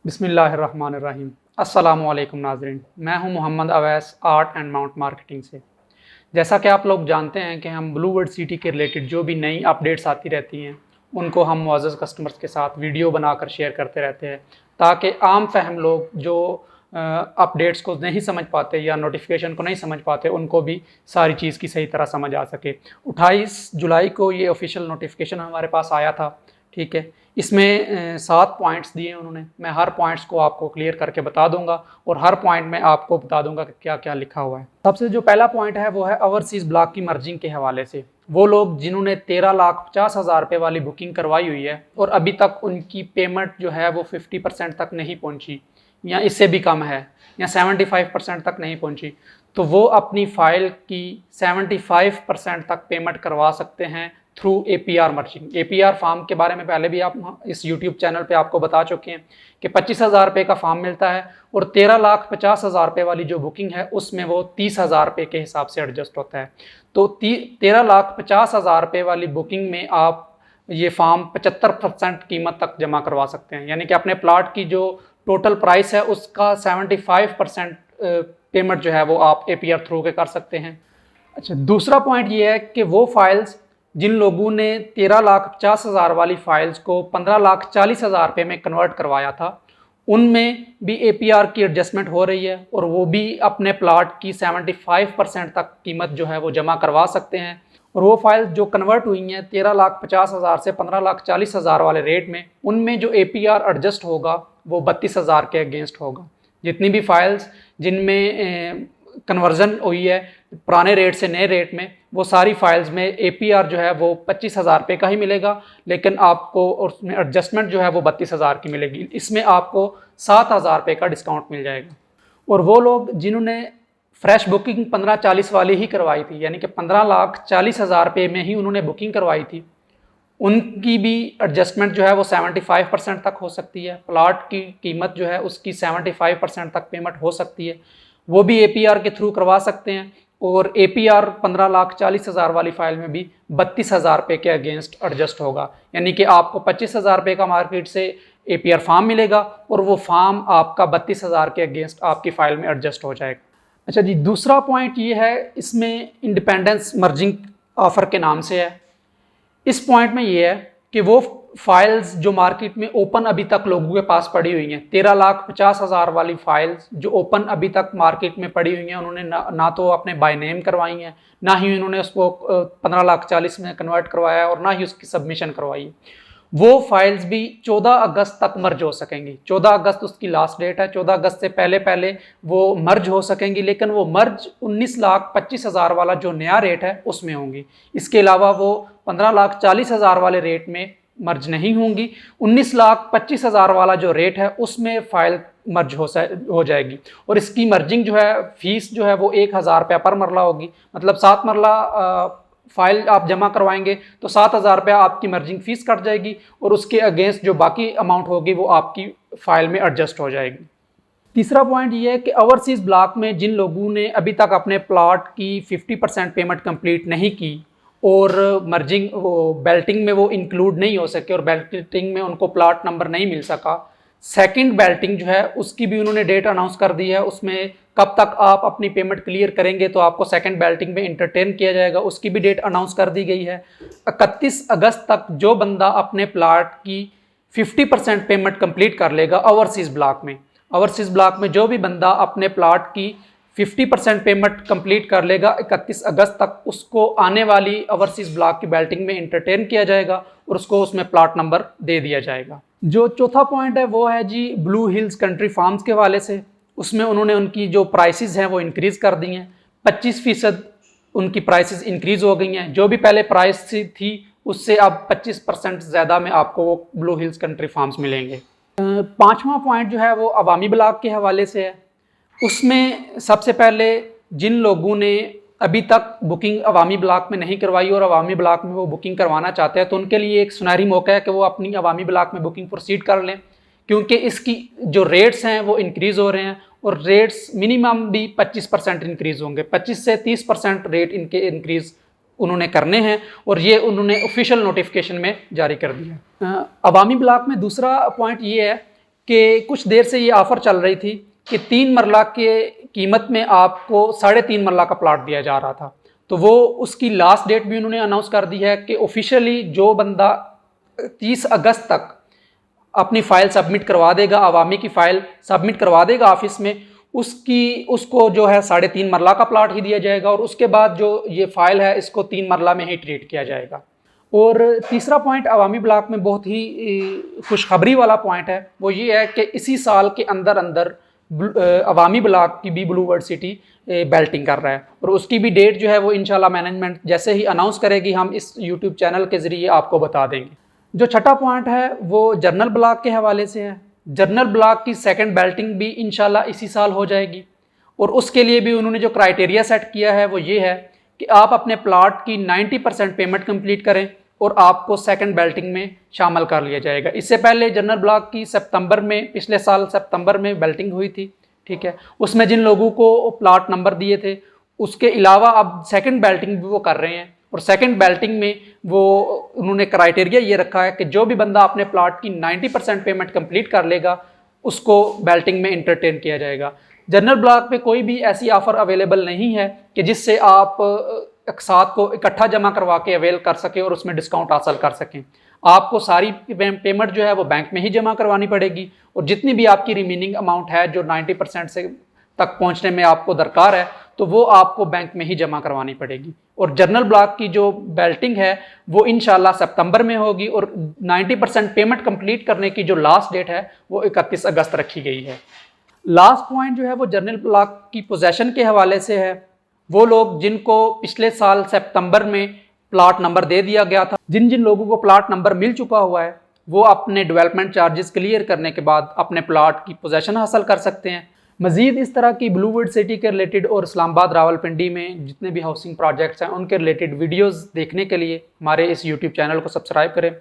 बिस्मिल्लाहिर्रहमानिर्रहीम। अस्सलामुअलैकुम नाज़रीन, मैं हूं Mohammad Awais art and mount marketing से। जैसा कि आप लोग जानते हैं कि हम ब्लू वर्ल्ड सिटी के रिलेटेड जो भी नई अपडेट्स आती रहती हैं उनको हम मुअज़्ज़ज़ कस्टमर्स के साथ वीडियो बनाकर शेयर करते रहते हैं, ताकि आम फहम लोग जो अपडेट्स को नहीं समझ पाते या नोटिफिकेशन को नहीं समझ पाते उनको भी सारी चीज़ की सही तरह समझ आ सके। 28 जुलाई को ये ऑफिशियल नोटिफिकेशन हमारे पास आया था, ठीक है। इसमें 7 पॉइंट्स दिए उन्होंने। मैं हर पॉइंट्स को आपको क्लियर करके बता दूंगा और हर पॉइंट में आपको बता दूंगा कि क्या क्या लिखा हुआ है। सबसे जो पहला पॉइंट है वो है ओवरसीज़ ब्लॉक की मर्जिंग के हवाले से। वो लोग जिन्होंने 13,50,000 रुपये वाली बुकिंग करवाई हुई है और अभी तक उनकी पेमेंट जो है वो 50% तक नहीं पहुंची या इससे भी कम है या 75% तक नहीं पहुंची, तो वो अपनी फ़ाइल की 75% तक पेमेंट करवा सकते हैं through APR merging. APR form के बारे में पहले भी आप इस YouTube चैनल पे आपको बता चुके हैं कि 25,000 रुपये का फार्म मिलता है और 13,50,000 रुपये वाली जो बुकिंग है उसमें वो 30,000 रुपये के हिसाब से एडजस्ट होता है। तो 13,50,000 रुपये वाली बुकिंग में आप ये फार्म 75% कीमत तक जमा करवा सकते हैं, यानी कि अपने प्लाट की जो टोटल प्राइस है उसका 75% पेमेंट जो है वो आप APR थ्रू के कर सकते हैं। अच्छा, दूसरा पॉइंट ये है कि वो फाइल्स जिन लोगों ने 13,50,000 वाली फाइल्स को 15,40,000 रुपये में कन्वर्ट करवाया था उनमें भी APR की एडजस्टमेंट हो रही है और वो भी अपने प्लाट की 75% तक कीमत जो है वो जमा करवा सकते हैं। और वो फाइल जो कन्वर्ट हुई हैं 13,50,000 से 15,40,000 वाले रेट में, उनमें जो APR एडजस्ट होगा वो 32,000 के अगेंस्ट होगा। जितनी भी फाइल्स जिनमें कन्वर्जन हुई है पुराने रेट से नए रेट में, वो सारी फाइल्स में APR जो है वो 25,000 रुपये का ही मिलेगा, लेकिन आपको उसमें एडजस्टमेंट जो है वो 32,000 की मिलेगी। इसमें आपको 7,000 रुपये का डिस्काउंट मिल जाएगा। और वो लोग जिन्होंने फ्रेश बुकिंग 15,40 वाली ही करवाई थी, यानी कि 15,40,000 रुपये में ही उन्होंने बुकिंग करवाई थी, उनकी भी एडजस्टमेंट जो है वो 75% तक हो सकती है। प्लाट की कीमत जो है उसकी 75% तक पेमेंट हो सकती है, वो भी APR के थ्रू करवा सकते हैं। और APR 15,40,000 वाली फाइल में भी 32,000 रुपये के अगेंस्ट एडजस्ट होगा, यानी कि आपको 25,000 रुपये का मार्केट से APR फार्म मिलेगा और वो फार्म आपका 32,000 के अगेंस्ट आपकी फ़ाइल में एडजस्ट हो जाएगा। अच्छा जी, दूसरा पॉइंट ये है, इसमें इंडिपेंडेंस मर्जिंग ऑफ़र के नाम से है। इस पॉइंट में ये है कि वो फाइल्स जो मार्केट में ओपन अभी तक लोगों के पास पड़ी हुई हैं, 13,50,000 वाली फाइल्स जो ओपन अभी तक मार्केट में पड़ी हुई हैं, उन्होंने ना तो अपने बाय नेम करवाई हैं, ना ही उन्होंने उसको 15,40,000 में कन्वर्ट करवाया है और ना ही उसकी सबमिशन करवाई है। वो फाइल्स भी 14 अगस्त तक मर्ज हो सकेंगी। 14 अगस्त उसकी लास्ट डेट है। 14 अगस्त से पहले पहले वो मर्ज हो सकेंगी, लेकिन वो मर्ज 19,25,000 वाला जो नया रेट है उसमें होंगी। इसके अलावा वो 15,40,000 वाले रेट में मर्ज नहीं होंगी। 19,25,000 वाला जो रेट है उसमें फाइल मर्ज हो जाएगी। और इसकी मर्जिंग जो है, फीस जो है वो 1,000 रुपया पर मरला होगी। मतलब 7 मरला फाइल आप जमा करवाएंगे तो 7,000 रुपया आपकी मर्जिंग फीस कट जाएगी और उसके अगेंस्ट जो बाकी अमाउंट होगी वो आपकी फ़ाइल में एडजस्ट हो जाएगी। तीसरा पॉइंट ये है कि ओवरसीज़ ब्लॉक में जिन लोगों ने अभी तक अपने प्लॉट की 50% पेमेंट कंप्लीट नहीं की और मर्जिंग वो बेल्टिंग में वो इंक्लूड नहीं हो सके और बेल्टिंग में उनको प्लॉट नंबर नहीं मिल सका, सेकंड बेल्टिंग जो है उसकी भी उन्होंने डेट अनाउंस कर दी है। उसमें कब तक आप अपनी पेमेंट क्लियर करेंगे तो आपको सेकंड बेल्टिंग में इंटरटेन किया जाएगा, उसकी भी डेट अनाउंस कर दी गई है। 31 अगस्त तक जो बंदा अपने प्लाट की 50% पेमेंट कंप्लीट कर लेगा ओवरसीज़ ब्लॉक में, ओवरसीज़ ब्लॉक में जो भी बंदा अपने प्लाट की 50% पेमेंट कंप्लीट कर लेगा 31 अगस्त तक, उसको आने वाली ओवरसीज़ ब्लॉक की बेल्टिंग में इंटरटेन किया जाएगा और उसको उसमें प्लाट नंबर दे दिया जाएगा। जो चौथा पॉइंट है वो है जी ब्लू हिल्स कंट्री फार्म्स के वाले से। उसमें उन्होंने उनकी जो प्राइसेस हैं वो इंक्रीज़ कर दी हैं। 25% उनकी प्राइसेस इंक्रीज़ हो गई हैं। जो भी पहले प्राइस थी उससे अब 25% ज़्यादा में आपको वो ब्लू हिल्स कंट्री फार्म्स मिलेंगे। पाँचवा पॉइंट जो है वो अवामी ब्लॉक के हवाले से है। उसमें सबसे पहले जिन लोगों ने अभी तक बुकिंग अवामी ब्लॉक में नहीं करवाई और अवामी ब्लॉक में वो बुकिंग करवाना चाहते हैं तो उनके लिए एक सुनहरी मौका है कि वो अपनी अवामी ब्लॉक में बुकिंग प्रोसीड कर लें, क्योंकि इसकी जो रेट्स हैं वो इंक्रीज़ हो रहे हैं और रेट्स मिनिमम भी 25% इंक्रीज़ होंगे। 25 से 30% रेट इनके इंक्रीज़ उन्होंने करने हैं और ये उन्होंने ऑफिशियल नोटिफिकेशन में जारी कर दिया है। अवामी ब्लॉक में दूसरा पॉइंट ये है कि कुछ देर से ये ऑफ़र चल रही थी कि 3 मरला के कीमत में आपको 3.5 मरला का प्लाट दिया जा रहा था। तो वो उसकी लास्ट डेट भी उन्होंने अनाउंस कर दी है कि ऑफिशियली जो बंदा 30 अगस्त तक अपनी फ़ाइल सबमिट करवा देगा, अवामी की फ़ाइल सबमिट करवा देगा ऑफिस में, उसको जो है 3.5 मरला का प्लाट ही दिया जाएगा और उसके बाद जो ये फ़ाइल है इसको 3 मरला में ही ट्रीट किया जाएगा। और तीसरा पॉइंट अवामी ब्लॉक में बहुत ही खुशखबरी वाला पॉइंट है, वो ये है कि इसी साल के अंदर अंदर अवामी ब्लॉक की भी ब्लू वर्ल्ड सिटी बेल्टिंग कर रहा है और उसकी भी डेट जो है वो इंशाल्लाह मैनेजमेंट जैसे ही अनाउंस करेगी हम इस यूट्यूब चैनल के ज़रिए आपको बता देंगे। जो छठा पॉइंट है वो जनरल ब्लॉक के हवाले से है। जनरल ब्लॉक की सेकंड बेल्टिंग भी इंशाल्लाह इसी साल हो जाएगी और उसके लिए भी उन्होंने जो क्राइटेरिया सेट किया है वो ये है कि आप अपने प्लाट की 90% पेमेंट कंप्लीट करें और आपको सेकंड बेल्टिंग में शामिल कर लिया जाएगा। इससे पहले जनरल ब्लॉक की पिछले साल सितंबर में बेल्टिंग हुई थी, ठीक है, उसमें जिन लोगों को प्लाट नंबर दिए थे उसके अलावा अब सेकंड बेल्टिंग भी वो कर रहे हैं और सेकंड बेल्टिंग में वो उन्होंने क्राइटेरिया ये रखा है कि जो भी बंदा अपने प्लाट की 90% पेमेंट कंप्लीट कर लेगा उसको बेल्टिंग में एंटरटेन किया जाएगा। जनरल ब्लॉक पे कोई भी ऐसी ऑफ़र अवेलेबल नहीं है कि जिससे आप साथ को इकट्ठा जमा करवा के अवेल कर सकें और उसमें डिस्काउंट हासिल कर सकें। आपको सारी पेमेंट जो है वो बैंक में ही जमा करवानी पड़ेगी और जितनी भी आपकी रिमेनिंग अमाउंट है जो 90% से तक पहुंचने में आपको दरकार है तो वो आपको बैंक में ही जमा करवानी पड़ेगी। और जनरल ब्लॉक की जो बेल्टिंग है वो इंशाल्लाह सितंबर में होगी और 90% पेमेंट कंप्लीट करने की जो लास्ट डेट है वो 31 अगस्त रखी गई है। लास्ट पॉइंट जो है वो जनरल ब्लॉक की पोजेसन के हवाले से है। वो लोग जिनको पिछले साल सितंबर में प्लाट नंबर दे दिया गया था, जिन लोगों को प्लाट नंबर मिल चुका हुआ है वो अपने डेवलपमेंट चार्जेस क्लियर करने के बाद अपने प्लाट की पोजेसन हासिल कर सकते हैं। मज़ीद इस तरह की ब्लू वर्ल्ड सिटी के रिलेटेड और इस्लामाबाद रावलपिंडी में जितने भी हाउसिंग प्रोजेक्ट्स हैं उनके रिलेटेड वीडियोस देखने के लिए हमारे इस यूट्यूब चैनल को सब्सक्राइब करें।